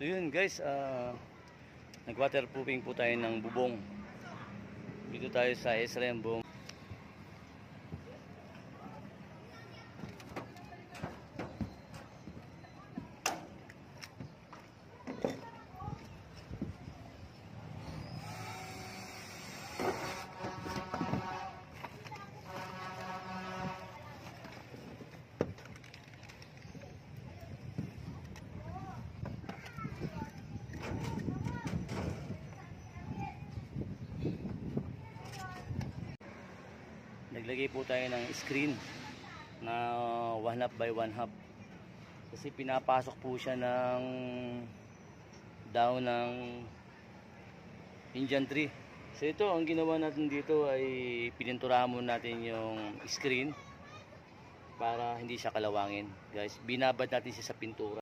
So yun guys, nag-waterproofing po tayo ng bubong. Dito tayo sa SRM Bong. Naglagay po tayo ng screen na 1/2 by 1/2 kasi pinapasok po siya ng daw ng Indian tree. So ito, ang ginawa natin dito ay pininturahan muna natin yung screen para hindi siya kalawangin. Guys, binabad natin siya sa pintura.